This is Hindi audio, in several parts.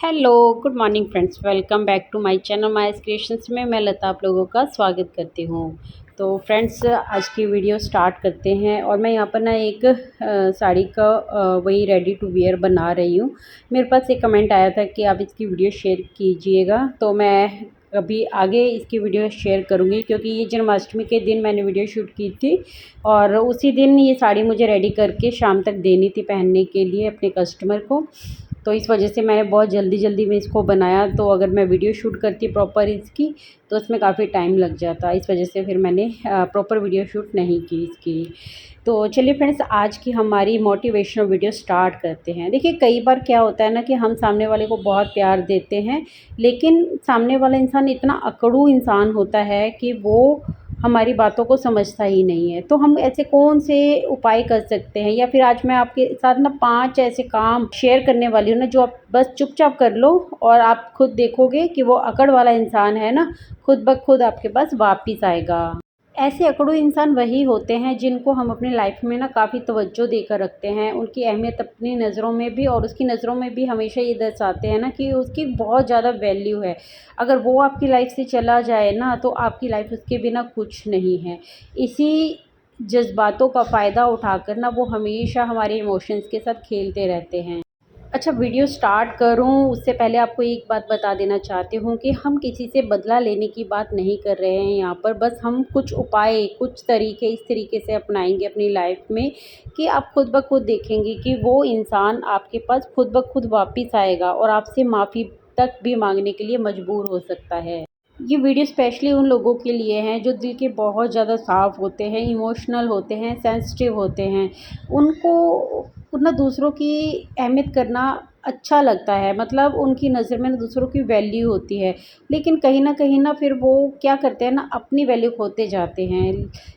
Hello, good morning friends. Welcome back to my channel my creations में मैं लता आप लोगों का स्वागत करती हूँ। तो फ्रेंड्स, आज की वीडियो स्टार्ट करते हैं। और मैं यहाँ पर ना एक साड़ी का वही रेडी टू वियर बना रही हूँ। मेरे पास एक कमेंट आया था कि आप इसकी वीडियो शेयर कीजिएगा, तो मैं अभी आगे इसकी वीडियो शेयर करूँगी, क्योंकि ये जन्माष्टमी के दिन मैंने वीडियो शूट की थी और उसी दिन ये साड़ी मुझे रेडी करके शाम तक देनी थी पहनने के लिए अपने कस्टमर को। तो इस वजह से मैंने बहुत जल्दी में इसको बनाया। तो अगर मैं वीडियो शूट करती प्रॉपर इसकी, तो इसमें काफ़ी टाइम लग जाता। इस वजह से फिर मैंने प्रॉपर वीडियो शूट नहीं की इसकी। तो चलिए फ्रेंड्स, आज की हमारी मोटिवेशनल वीडियो स्टार्ट करते हैं। देखिए, कई बार क्या होता है ना कि हम सामने वाले को बहुत प्यार देते हैं, लेकिन सामने वाला इंसान इतना अकड़ू इंसान होता है कि वो हमारी बातों को समझता ही नहीं है। तो हम ऐसे कौन से उपाय कर सकते हैं, या फिर आज मैं आपके साथ ना 5 ऐसे काम शेयर करने वाली हूँ ना, जो आप बस चुपचाप कर लो और आप खुद देखोगे कि वो अकड़ वाला इंसान है ना, खुद ब खुद आपके पास वापिस आएगा। ऐसे अकड़ू इंसान वही होते हैं जिनको हम अपनी लाइफ में ना काफ़ी तवज्जो देकर रखते हैं। उनकी अहमियत अपनी नज़रों में भी और उसकी नज़रों में भी हमेशा ये दर्शाते हैं ना कि उसकी बहुत ज़्यादा वैल्यू है। अगर वो आपकी लाइफ से चला जाए ना, तो आपकी लाइफ उसके बिना कुछ नहीं है। इसी जज्बातों का फ़ायदा उठाकर ना वो हमेशा हमारे इमोशंस के साथ खेलते रहते हैं। अच्छा, वीडियो स्टार्ट करूं उससे पहले आपको एक बात बता देना चाहती हूं कि हम किसी से बदला लेने की बात नहीं कर रहे हैं यहाँ पर। बस हम कुछ उपाय, कुछ तरीके इस तरीके से अपनाएंगे अपनी लाइफ में कि आप खुद ब खुद देखेंगे कि वो इंसान आपके पास खुद ब खुद वापस आएगा और आपसे माफ़ी तक भी मांगने के लिए मजबूर हो सकता है। ये वीडियो स्पेशली उन लोगों के लिए हैं जो दिल के बहुत ज़्यादा साफ़ होते हैं, इमोशनल होते हैं, सेंसिटिव होते हैं। उनको ना दूसरों की अहमियत करना अच्छा लगता है, मतलब उनकी नज़र में ना दूसरों की वैल्यू होती है। लेकिन कहीं न फिर वो क्या करते हैं ना, अपनी वैल्यू खोते जाते हैं।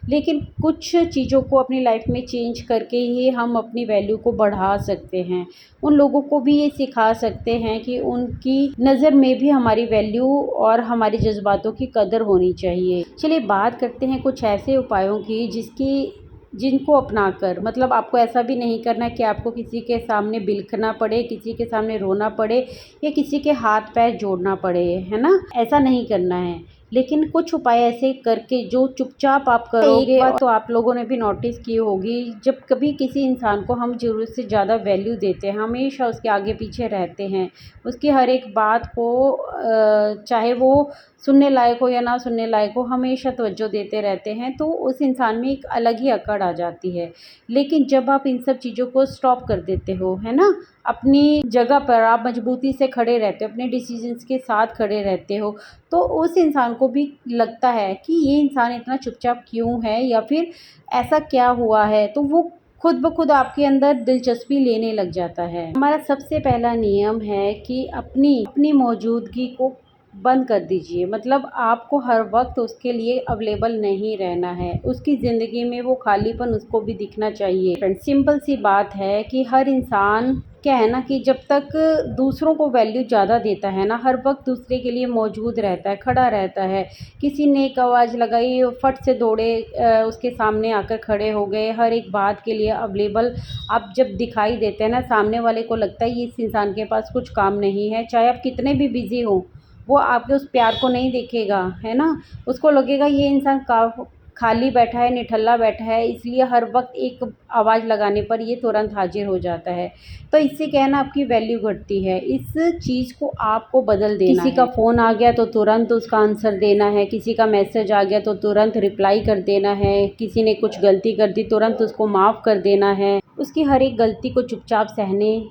लेकिन कुछ चीज़ों को अपनी लाइफ में चेंज करके ही हम अपनी वैल्यू को बढ़ा सकते हैं। उन लोगों को भी ये सिखा सकते हैं कि उनकी नज़र में भी हमारी वैल्यू और हमारे जज़्बातों की कदर होनी चाहिए। चलिए बात करते हैं कुछ ऐसे उपायों की जिनको अपनाकर, मतलब आपको ऐसा भी नहीं करना है कि आपको किसी के सामने बिलखना पड़े, किसी के सामने रोना पड़े या किसी के हाथ पैर जोड़ना पड़े, है ना? ऐसा नहीं करना है। लेकिन कुछ उपाय ऐसे करके जो चुपचाप आप करोगे। एक बात तो आप लोगों ने भी नोटिस की होगी, जब कभी किसी इंसान को हम ज़रूरत से ज़्यादा वैल्यू देते हैं, हमेशा उसके आगे पीछे रहते हैं, उसकी हर एक बात को चाहे वो सुनने लायक हो या ना सुनने लायक हो, हमेशा तवज्जो देते रहते हैं, तो उस इंसान में एक अलग ही अकड़ आ जाती है। लेकिन जब आप इन सब चीज़ों को स्टॉप कर देते हो, है ना, अपनी जगह पर आप मजबूती से खड़े रहते हो, अपने डिसीजंस के साथ खड़े रहते हो, तो उस इंसान को भी लगता है कि ये इंसान इतना चुपचाप क्यों है, या फिर ऐसा क्या हुआ है, तो वो खुद ब खुद आपके अंदर दिलचस्पी लेने लग जाता है। हमारा सबसे पहला नियम है कि अपनी मौजूदगी को बंद कर दीजिए। मतलब आपको हर वक्त उसके लिए अवेलेबल नहीं रहना है। उसकी ज़िंदगी में वो खालीपन उसको भी दिखना चाहिए। फ्रेंड, सिंपल सी बात है कि हर इंसान क्या है ना कि जब तक दूसरों को वैल्यू ज़्यादा देता है ना, हर वक्त दूसरे के लिए मौजूद रहता है, खड़ा रहता है। किसी ने एक आवाज़ लगाई, फट से दौड़े उसके सामने आकर खड़े हो गए, हर एक बात के लिए अवेलेबल आप जब दिखाई देते हैं ना, सामने वाले को लगता है इस इंसान के पास कुछ काम नहीं है। चाहे आप कितने भी बिज़ी हों, वो आपके उस प्यार को नहीं देखेगा, है ना? उसको लगेगा ये इंसान खाली बैठा है, निठल्ला बैठा है, इसलिए हर वक्त एक आवाज़ लगाने पर ये तुरंत हाजिर हो जाता है। तो इससे क्या है ना, आपकी वैल्यू घटती है। इस चीज़ को आपको बदल देना है। किसी का फ़ोन आ गया तो तुरंत उसका आंसर देना है, किसी का मैसेज आ गया तो तुरंत रिप्लाई कर देना है, किसी ने कुछ गलती कर दी तुरंत उसको माफ़ कर देना है, उसकी हर एक गलती को चुपचाप सहने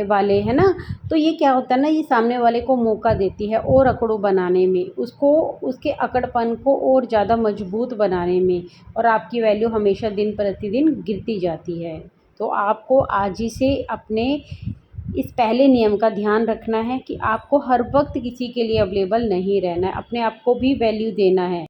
वाले, है ना? तो ये क्या होता है ना, ये सामने वाले को मौका देती है और अकड़ू बनाने में, उसको उसके अकड़पन को और ज़्यादा मजबूत बनाने में, और आपकी वैल्यू हमेशा दिन प्रतिदिन गिरती जाती है। तो आपको आज ही से अपने इस पहले नियम का ध्यान रखना है कि आपको हर वक्त किसी के लिए अवेलेबल नहीं रहना है, अपने आप को भी वैल्यू देना है।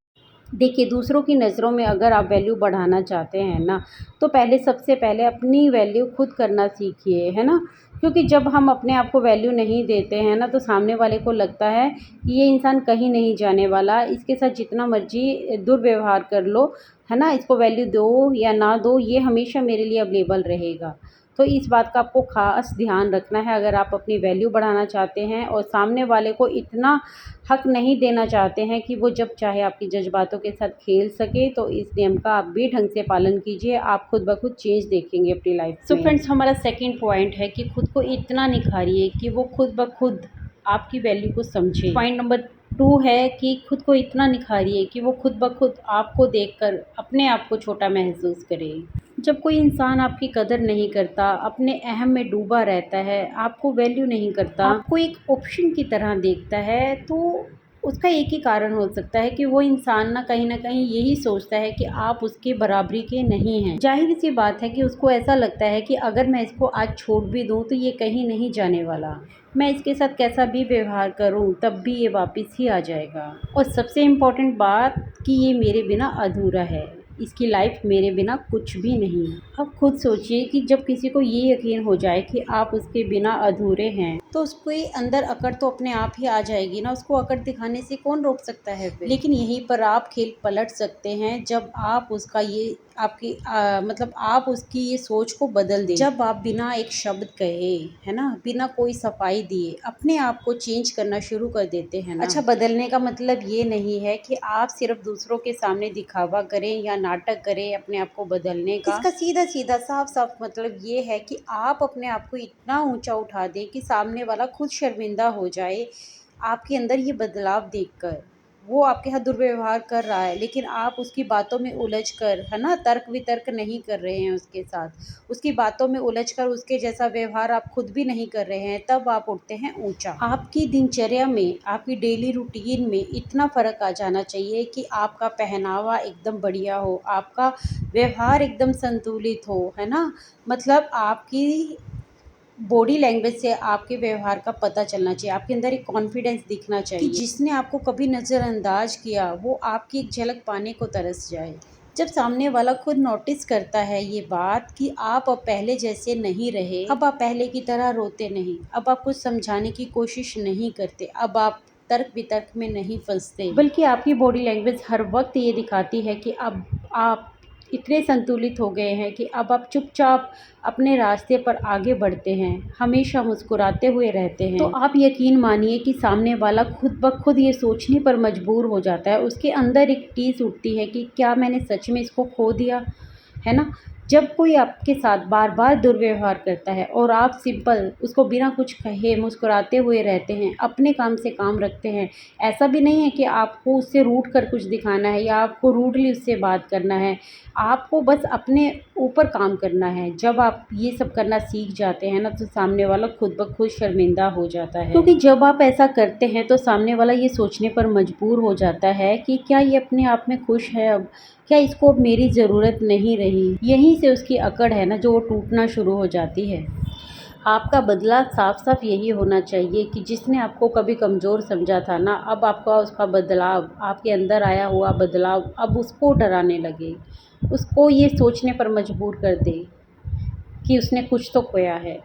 देखिए, दूसरों की नज़रों में अगर आप वैल्यू बढ़ाना चाहते हैं ना, तो सबसे पहले अपनी वैल्यू खुद करना सीखिए, है ना? क्योंकि जब हम अपने आप को वैल्यू नहीं देते हैं ना, तो सामने वाले को लगता है कि ये इंसान कहीं नहीं जाने वाला, इसके साथ जितना मर्ज़ी दुर्व्यवहार कर लो, है ना? इसको वैल्यू दो या ना दो, ये हमेशा मेरे लिए अवेलेबल रहेगा। तो इस बात का आपको ख़ास ध्यान रखना है अगर आप अपनी वैल्यू बढ़ाना चाहते हैं और सामने वाले को इतना हक नहीं देना चाहते हैं कि वो जब चाहे आपकी जज्बातों के साथ खेल सके, तो इस नियम का आप भी ढंग से पालन कीजिए। आप खुद ब खुद चेंज देखेंगे अपनी लाइफ में। तो फ्रेंड्स, हमारा सेकंड पॉइंट है कि खुद को इतना निखारिए कि वो खुद ब खुद आपकी वैल्यू को समझे। पॉइंट नंबर 2 है कि खुद को इतना निखारिए कि वो खुद ब खुद आपको देखकर अपने आप को छोटा महसूस करे। जब कोई इंसान आपकी कदर नहीं करता, अपने अहम में डूबा रहता है, आपको वैल्यू नहीं करता, आपको एक ऑप्शन की तरह देखता है, तो उसका एक ही कारण हो सकता है कि वो इंसान ना कहीं यही सोचता है कि आप उसके बराबरी के नहीं हैं। ज़ाहिर सी बात है कि उसको ऐसा लगता है कि अगर मैं इसको आज छोड़ भी दूँ तो ये कहीं नहीं जाने वाला। मैं इसके साथ कैसा भी व्यवहार करूँ तब भी ये वापस ही आ जाएगा। और सबसे इम्पोर्टेंट बात कि ये मेरे बिना अधूरा है, इसकी लाइफ मेरे बिना कुछ भी नहीं। अब खुद सोचिए कि जब किसी को ये यकीन हो जाए कि आप उसके बिना अधूरे हैं, तो उसको अंदर अकड़ तो अपने आप ही आ जाएगी ना। उसको अकड़ दिखाने से कौन रोक सकता है फिर। लेकिन यहीं पर आप खेल पलट सकते हैं जब आप उसका ये आपकी मतलब आप उसकी ये सोच को बदल दें। जब आप बिना एक शब्द कहे, है ना, बिना कोई सफाई दिए अपने आप को चेंज करना शुरू कर देते हैं ना। अच्छा, बदलने का मतलब ये नहीं है कि आप सिर्फ दूसरों के सामने दिखावा करें या नाटक करें अपने आप को बदलने का। इसका सीधा सीधा साफ साफ मतलब ये है कि आप अपने आप को इतना ऊंचा उठा दें कि सामने वाला खुद शर्मिंदा हो जाए आपके अंदर ये बदलाव देखकर। वो आपके साथ दुर्व्यवहार कर रहा है लेकिन आप उसकी बातों में उलझकर, है ना, तर्क वितर्क नहीं कर रहे हैं उसके साथ, उसकी बातों में उलझकर उसके जैसा व्यवहार आप खुद भी नहीं कर रहे हैं, तब आप उठते हैं ऊंचा। आपकी दिनचर्या में, आपकी डेली रूटीन में इतना फ़र्क आ जाना चाहिए कि आपका पहनावा एकदम बढ़िया हो, आपका व्यवहार एकदम संतुलित हो, है ना, मतलब आपकी बॉडी लैंग्वेज से आपके व्यवहार का पता चलना चाहिए। आपके अंदर एक कॉन्फिडेंस दिखना चाहिए कि जिसने आपको कभी नज़रअंदाज किया वो आपकी एक झलक पाने को तरस जाए। जब सामने वाला खुद नोटिस करता है ये बात कि आप अब पहले जैसे नहीं रहे, अब आप पहले की तरह रोते नहीं, अब आप कुछ समझाने की कोशिश नहीं करते, अब आप तर्क वितर्क में नहीं फंसते, बल्कि आपकी बॉडी लैंग्वेज हर वक्त ये दिखाती है कि अब आप इतने संतुलित हो गए हैं कि अब आप चुपचाप अपने रास्ते पर आगे बढ़ते हैं, हमेशा मुस्कुराते हुए रहते हैं। तो आप यकीन मानिए कि सामने वाला खुद ब खुद ये सोचने पर मजबूर हो जाता है, उसके अंदर एक टीस उठती है कि क्या मैंने सच में इसको खो दिया, है ना। जब कोई आपके साथ बार बार दुर्व्यवहार करता है और आप सिंपल उसको बिना कुछ कहे मुस्कुराते हुए रहते हैं, अपने काम से काम रखते हैं, ऐसा भी नहीं है कि आपको उससे रूठ कर कुछ दिखाना है या आपको रूडली उससे बात करना है, आपको बस अपने ऊपर काम करना है। जब आप ये सब करना सीख जाते हैं ना, तो सामने वाला खुद ब खुद शर्मिंदा हो जाता है, क्योंकि जब आप ऐसा करते हैं तो सामने वाला ये सोचने पर मजबूर हो जाता है कि क्या ये अपने आप में खुश है, अब क्या इसको अब मेरी ज़रूरत नहीं रही। यहीं से उसकी अकड़ है ना जो वो टूटना शुरू हो जाती है। आपका बदला साफ साफ यही होना चाहिए कि जिसने आपको कभी कमज़ोर समझा था ना, अब आपका उसका बदलाव, आपके अंदर आया हुआ बदलाव अब उसको डराने लगे, उसको ये सोचने पर मजबूर कर दे कि उसने कुछ तो खोया है।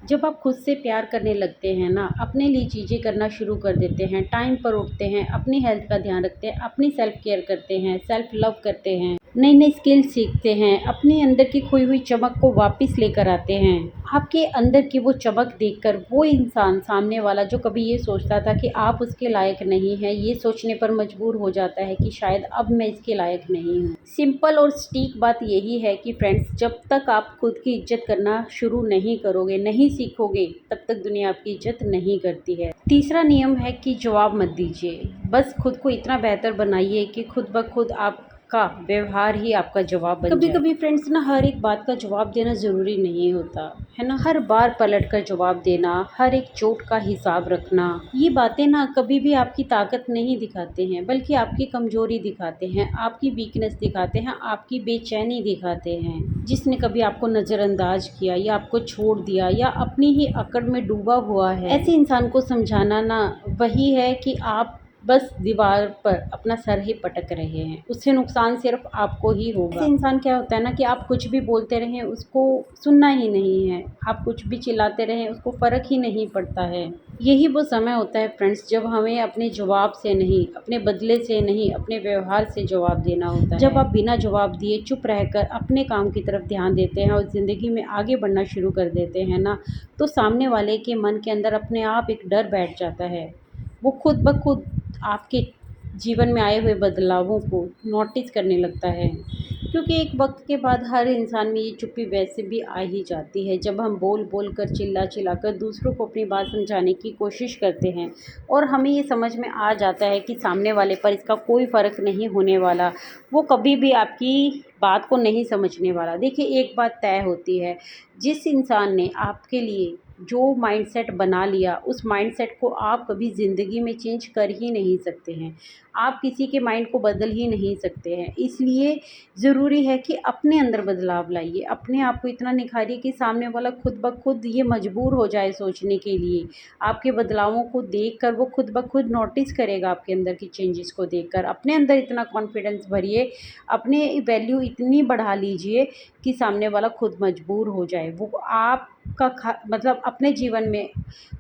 जब आप खुद से प्यार करने लगते हैं ना, अपने लिए चीज़ें करना शुरू कर देते हैं, टाइम पर उठते हैं, अपनी हेल्थ का ध्यान रखते हैं, अपनी सेल्फ केयर करते हैं, सेल्फ लव करते हैं, नई नई स्किल सीखते हैं, अपने अंदर की खोई हुई चमक को वापस लेकर आते हैं, आपके अंदर की वो चमक देखकर वो इंसान सामने वाला जो कभी ये सोचता था कि आप उसके लायक नहीं हैं, ये सोचने पर मजबूर हो जाता है कि शायद अब मैं इसके लायक नहीं हूँ। सिंपल और सटीक बात यही है कि फ्रेंड्स, जब तक आप खुद की इज्जत करना शुरू नहीं करोगे, नहीं सीखोगे, तब तक दुनिया आपकी इज्जत नहीं करती है। तीसरा नियम है कि जवाब मत दीजिए, बस खुद को इतना बेहतर बनाइए कि खुद ब खुद आपका व्यवहार ही आपका जवाब बन जाए। कभी कभी फ्रेंड्स ना, हर एक बात का जवाब देना ज़रूरी नहीं होता है ना, हर बार पलट कर जवाब देना, हर एक चोट का हिसाब रखना, ये बातें ना कभी भी आपकी ताकत नहीं दिखाते हैं, बल्कि आपकी कमजोरी दिखाते हैं, आपकी वीकनेस दिखाते हैं, आपकी बेचैनी दिखाते हैं। जिसने कभी आपको नज़रअंदाज किया या आपको छोड़ दिया या अपनी ही अकड़ में डूबा हुआ है, ऐसे इंसान को समझाना ना वही है कि आप बस दीवार पर अपना सर ही पटक रहे हैं। उससे नुकसान सिर्फ आपको ही होगा। ऐसे इंसान क्या होता है ना कि आप कुछ भी बोलते रहें उसको सुनना ही नहीं है, आप कुछ भी चिल्लाते रहें उसको फ़र्क ही नहीं पड़ता है। यही वो समय होता है फ्रेंड्स जब हमें अपने जवाब से नहीं, अपने बदले से नहीं, अपने व्यवहार से जवाब देना होता है। जब आप बिना जवाब दिए चुप रहकर अपने काम की तरफ ध्यान देते हैं और ज़िंदगी में आगे बढ़ना शुरू कर देते हैं ना, तो सामने वाले के मन के अंदर अपने आप एक डर बैठ जाता है। वो खुद ब खुद आपके जीवन में आए हुए बदलावों को नोटिस करने लगता है, क्योंकि एक वक्त के बाद हर इंसान में ये चुप्पी वैसे भी आ ही जाती है। जब हम बोल बोल कर चिल्ला चिल्ला कर दूसरों को अपनी बात समझाने की कोशिश करते हैं और हमें ये समझ में आ जाता है कि सामने वाले पर इसका कोई फ़र्क नहीं होने वाला, वो कभी भी आपकी बात को नहीं समझने वाला। देखिए एक बात तय होती है, जिस इंसान ने आपके लिए जो माइंडसेट बना लिया उस माइंडसेट को आप कभी ज़िंदगी में चेंज कर ही नहीं सकते हैं। आप किसी के माइंड को बदल ही नहीं सकते हैं। इसलिए ज़रूरी है कि अपने अंदर बदलाव लाइए, अपने आप को इतना निखारिए कि सामने वाला खुद ब खुद ये मजबूर हो जाए सोचने के लिए। आपके बदलावों को देखकर वो खुद ब खुद नोटिस करेगा आपके अंदर की चेंजेस को देखकर। अपने अंदर इतना कॉन्फिडेंस भरिए, अपने वैल्यू इतनी बढ़ा लीजिए कि सामने वाला खुद मजबूर हो जाए। वो आपका मतलब अपने जीवन में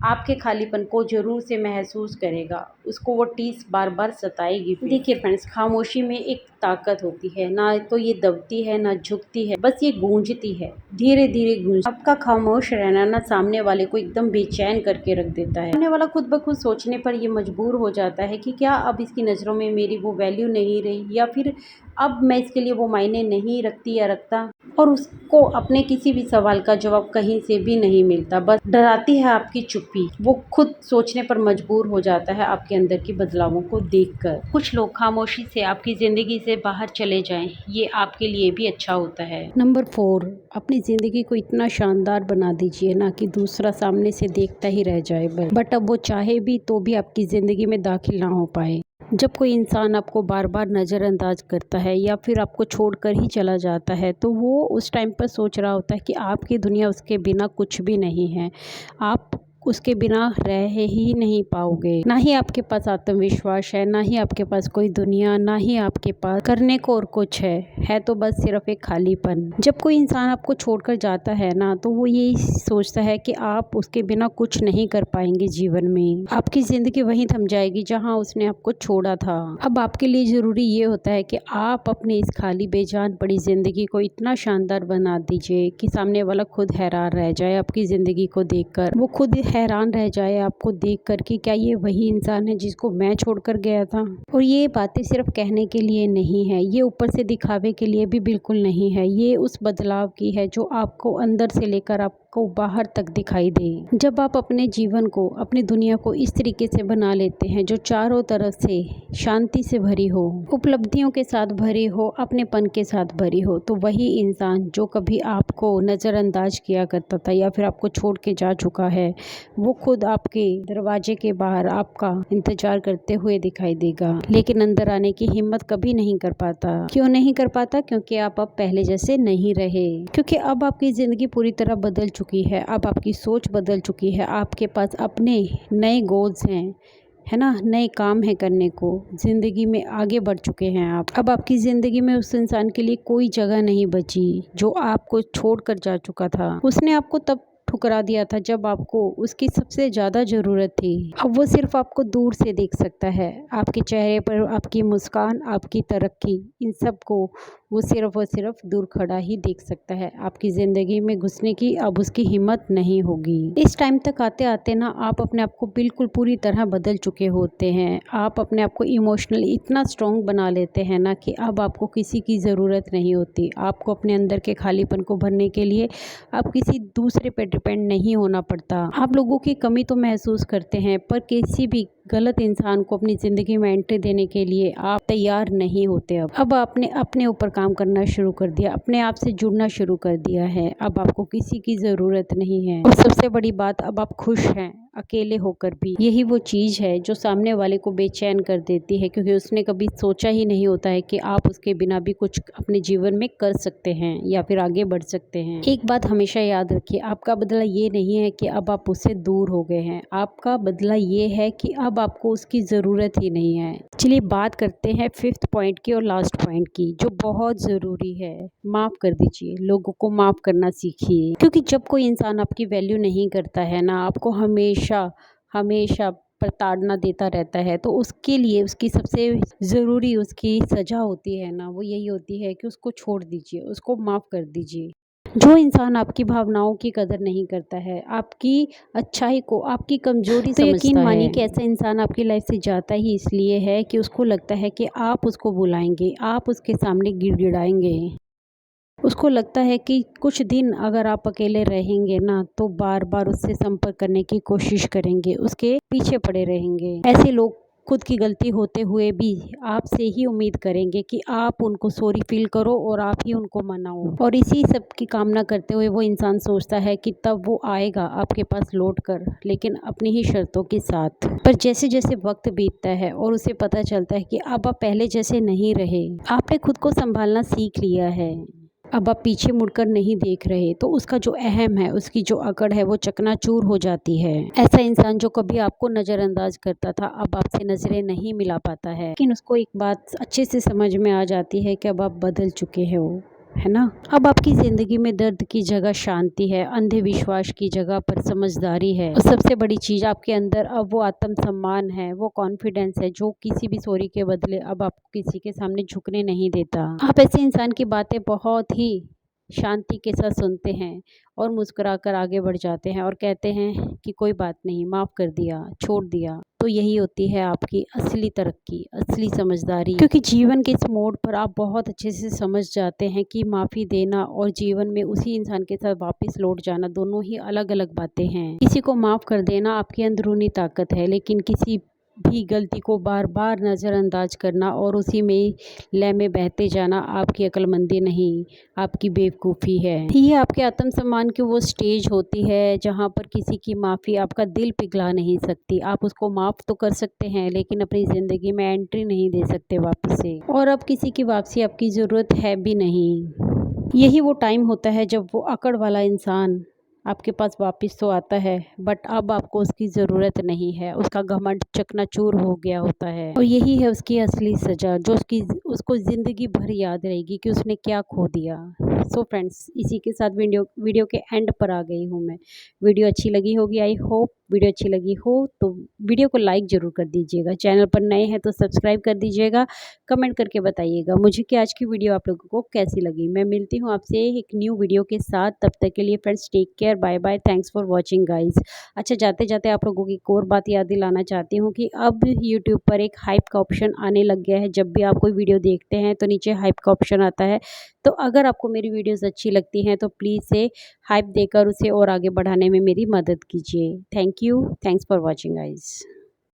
आपके खालीपन को ज़रूर से महसूस करेगा, उसको वो टीस बार बार सताएगी भी। देखिए फ्रेंड्स, खामोशी में एक ताकत होती है, ना तो ये दबती है ना झुकती है, बस ये गूंजती है, धीरे धीरे गूंज। आपका खामोश रहना ना सामने वाले को एकदम बेचैन करके रख देता है। सामने वाला खुद ब खुद सोचने पर ये मजबूर हो जाता है कि क्या अब इसकी नज़रों में मेरी वो वैल्यू नहीं रही, या फिर अब मैं इसके लिए वो मायने नहीं रखती या रखता, और उसको अपने किसी भी सवाल का जवाब कहीं से भी नहीं मिलता। बस डराती है आपकी चुप्पी। वो खुद सोचने पर मजबूर हो जाता है आपके अंदर की बदलावों को देखकर। कुछ लोग खामोशी से आपकी ज़िंदगी से बाहर चले जाएं, ये आपके लिए भी अच्छा होता है। नंबर 4, अपनी ज़िंदगी को इतना शानदार बना दीजिए ना कि दूसरा सामने से देखता ही रह जाए, बट अब वो चाहे भी तो भी आपकी ज़िंदगी में दाखिल ना हो पाए। जब कोई इंसान आपको बार बार नज़रअंदाज करता है या फिर आपको छोड़कर ही चला जाता है, तो वो उस टाइम पर सोच रहा होता है कि आपकी दुनिया उसके बिना कुछ भी नहीं है। आप उसके बिना रह ही नहीं पाओगे। ना ही आपके पास आत्मविश्वास है, ना ही आपके पास कोई दुनिया, ना ही आपके पास करने को और कुछ है तो बस सिर्फ एक खालीपन। जब कोई इंसान आपको छोड़कर जाता है ना, तो वो यही सोचता है कि आप उसके बिना कुछ नहीं कर पाएंगे जीवन में। आपकी ज़िंदगी वहीं थम जाएगी जहां उसने आपको छोड़ा था। अब आपके लिए ज़रूरी ये होता है कि आप अपनी इस खाली बेजान पड़ी ज़िंदगी को इतना शानदार बना दीजिए कि सामने वाला खुद हैरान रह जाए आपकी ज़िंदगी को देखकर। वो खुद हैरान रह जाए आपको देखकर कि क्या ये वही इंसान है जिसको मैं छोड़कर गया था। और ये बातें सिर्फ कहने के लिए नहीं है, ये ऊपर से दिखावे के लिए भी बिल्कुल नहीं है। ये उस बदलाव की है जो आपको अंदर से लेकर आपको बाहर तक दिखाई दे। जब आप अपने जीवन को, अपनी दुनिया को इस तरीके से बना लेते हैं जो चारों तरफ से शांति से भरी हो, उपलब्धियों के साथ भरी हो, अपनेपन के साथ भरी हो, तो वही इंसान जो कभी आपको नज़रअंदाज किया करता था या फिर आपको छोड़ के जा चुका है, वो खुद आपके दरवाजे के बाहर आपका इंतजार करते हुए दिखाई देगा, लेकिन अंदर आने की हिम्मत कभी नहीं कर पाता। क्यों नहीं कर पाता? क्योंकि आप अब पहले जैसे नहीं रहे, क्योंकि अब आपकी ज़िंदगी पूरी तरह बदल चुकी है। अब आपकी सोच बदल चुकी है, आपके पास अपने नए गोल्स हैं, है ना, नए काम है करने को, ज़िंदगी में आगे बढ़ चुके हैं आप। अब आपकी ज़िंदगी में उस इंसान के लिए कोई जगह नहीं बची जो आपको छोड़कर जा चुका था। उसने आपको तब ठुकरा दिया था जब आपको उसकी सबसे ज़्यादा ज़रूरत थी। अब वो सिर्फ आपको दूर से देख सकता है, आपके चेहरे पर आपकी मुस्कान, आपकी तरक्की, इन सब को वो सिर्फ और सिर्फ दूर खड़ा ही देख सकता है। आपकी ज़िंदगी में घुसने की अब उसकी हिम्मत नहीं होगी। इस टाइम तक आते आते ना आप अपने आप को बिल्कुल पूरी तरह बदल चुके होते हैं। आप अपने आप को इमोशनली इतना स्ट्रॉन्ग बना लेते हैं ना कि अब आपको किसी की ज़रूरत नहीं होती। आपको अपने अंदर के खालीपन को भरने के लिए अब किसी दूसरे पर डिपेंड नहीं होना पड़ता। आप लोगों की कमी तो महसूस करते हैं, पर किसी भी गलत इंसान को अपनी ज़िंदगी में एंट्री देने के लिए आप तैयार नहीं होते। अब आपने अपने ऊपर काम करना शुरू कर दिया, अपने आप से जुड़ना शुरू कर दिया है। अब आपको किसी की ज़रूरत नहीं है, और सबसे बड़ी बात, अब आप खुश हैं। अकेले होकर भी। यही वो चीज़ है जो सामने वाले को बेचैन कर देती है, क्योंकि उसने कभी सोचा ही नहीं होता है कि आप उसके बिना भी कुछ अपने जीवन में कर सकते हैं या फिर आगे बढ़ सकते हैं। एक बात हमेशा याद रखिए, आपका बदला ये नहीं है कि अब आप उससे दूर हो गए हैं, आपका बदला ये है कि अब आपको उसकी ज़रूरत ही नहीं है। चलिए बात करते हैं 5th पॉइंट की और लास्ट पॉइंट की, जो बहुत ज़रूरी है। माफ़ कर दीजिए, लोगों को माफ़ करना सीखिए, क्योंकि जब कोई इंसान आपकी वैल्यू नहीं करता है ना, आपको हमेशा हमेशा प्रताड़ना देता रहता है, तो उसके लिए उसकी सबसे ज़रूरी उसकी सज़ा होती है ना, वो यही होती है कि उसको छोड़ दीजिए, उसको माफ़ कर दीजिए। जो इंसान आपकी भावनाओं की कदर नहीं करता है, आपकी अच्छाई को आपकी कमज़ोरी समझता है, तो यकीन मानिए कि ऐसा इंसान आपकी लाइफ से जाता ही इसलिए है कि उसको लगता है कि आप उसको बुलाएंगे, आप उसके सामने गिड़गिड़ाएंगे। उसको लगता है कि कुछ दिन अगर आप अकेले रहेंगे ना, तो बार बार उससे संपर्क करने की कोशिश करेंगे, उसके पीछे पड़े रहेंगे। ऐसे लोग खुद की गलती होते हुए भी आपसे ही उम्मीद करेंगे कि आप उनको सॉरी फील करो और आप ही उनको मनाओ, और इसी सब की कामना करते हुए वो इंसान सोचता है कि तब वो आएगा आपके पास लौट कर, लेकिन अपनी ही शर्तों के साथ। पर जैसे जैसे वक्त बीतता है और उसे पता चलता है कि अब आप पहले जैसे नहीं रहे, आपने खुद को संभालना सीख लिया है, अब आप पीछे मुड़कर नहीं देख रहे, तो उसका जो अहम है, उसकी जो अकड़ है, वो चकनाचूर हो जाती है। ऐसा इंसान जो कभी आपको नज़रअंदाज करता था, अब आपसे नज़रें नहीं मिला पाता है, लेकिन उसको एक बात अच्छे से समझ में आ जाती है कि अब आप बदल चुके हो, है ना। अब आपकी ज़िंदगी में दर्द की जगह शांति है, अंधे विश्वास की जगह पर समझदारी है, और सबसे बड़ी चीज़ आपके अंदर अब वो आत्मसम्मान है, वो कॉन्फिडेंस है, जो किसी भी सॉरी के बदले अब आपको किसी के सामने झुकने नहीं देता। आप ऐसे इंसान की बातें बहुत ही शांति के साथ सुनते हैं और मुस्कुराकर आगे बढ़ जाते हैं और कहते हैं कि कोई बात नहीं, माफ़ कर दिया, छोड़ दिया। तो यही होती है आपकी असली तरक्की, असली समझदारी, क्योंकि जीवन के इस मोड़ पर आप बहुत अच्छे से समझ जाते हैं कि माफ़ी देना और जीवन में उसी इंसान के साथ वापस लौट जाना दोनों ही अलग अलग बातें हैं। किसी को माफ़ कर देना आपकी अंदरूनी ताकत है, लेकिन किसी भी गलती को बार बार नज़रअंदाज करना और उसी में लय में बहते जाना आपकी अक्लमंदी नहीं, आपकी बेवकूफ़ी है। ये आपके आत्मसम्मान की वो स्टेज होती है जहाँ पर किसी की माफ़ी आपका दिल पिघला नहीं सकती। आप उसको माफ़ तो कर सकते हैं, लेकिन अपनी ज़िंदगी में एंट्री नहीं दे सकते वापस से, और अब किसी की वापसी आपकी ज़रूरत है भी नहीं। यही वो टाइम होता है जब वो अकड़ वाला इंसान आपके पास वापस तो आता है, बट अब आपको उसकी ज़रूरत नहीं है, उसका घमंड चकनाचूर हो गया होता है, और यही है उसकी असली सज़ा, जो उसको ज़िंदगी भर याद रहेगी कि उसने क्या खो दिया। सो फ्रेंड्स, इसी के साथ वीडियो के एंड पर आ गई हूँ मैं। वीडियो अच्छी लगी होगी, आई होप वीडियो अच्छी लगी हो तो वीडियो को लाइक ज़रूर कर दीजिएगा, चैनल पर नए हैं तो सब्सक्राइब कर दीजिएगा, कमेंट करके बताइएगा मुझे कि आज की वीडियो आप लोगों को कैसी लगी। मैं मिलती हूँ आपसे एक न्यू वीडियो के साथ, तब तक के लिए friends take care, bye bye, thanks for watching guys. अच्छा, जाते जाते आप लोगों की एक और बात याद दिलाना चाहती हूँ कि अब यूट्यूब पर एक हाइप का ऑप्शन आने लग गया है। जब भी आप कोई वीडियो देखते हैं तो नीचे हाइप का ऑप्शन आता है, तो अगर आपको मेरी वीडियोज़ अच्छी लगती हैं तो प्लीज़ से हाइप देकर उसे और आगे बढ़ाने में मेरी मदद कीजिए। Thank you, thanks for watching guys.